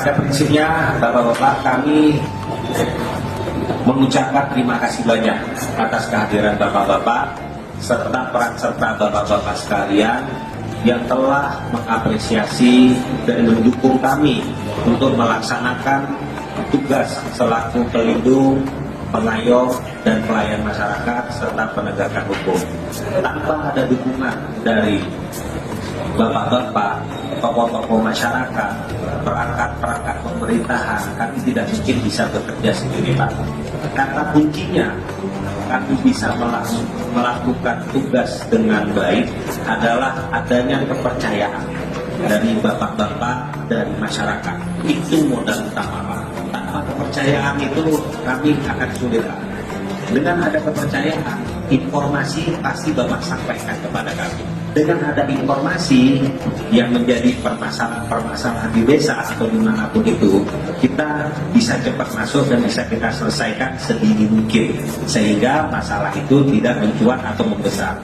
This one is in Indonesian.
Pada prinsipnya, Bapak-Bapak, kami mengucapkan terima kasih banyak atas kehadiran Bapak-Bapak serta peran serta Bapak-Bapak sekalian yang telah mengapresiasi dan mendukung kami untuk melaksanakan tugas selaku pelindung, pengayom, dan pelayan masyarakat serta penegakan hukum. Tanpa ada dukungan dari Bapak-Bapak, tokoh-tokoh masyarakat, perangkat-perangkat pemerintahan, kami tidak mungkin bisa bekerja sendiri, Pak. Kata kuncinya kami bisa melakukan tugas dengan baik adalah adanya kepercayaan dari Bapak-Bapak, dari masyarakat. Itu modal utama, Pak. Tanpa kepercayaan itu kami akan sulit. Dengan ada kepercayaan, informasi pasti Bapak sampaikan kepada kami. Dengan ada informasi yang menjadi permasalahan di desa atau dimanapun itu, kita bisa cepat masuk dan bisa kita selesaikan sedini mungkin, sehingga masalah itu tidak mencuat atau membesar.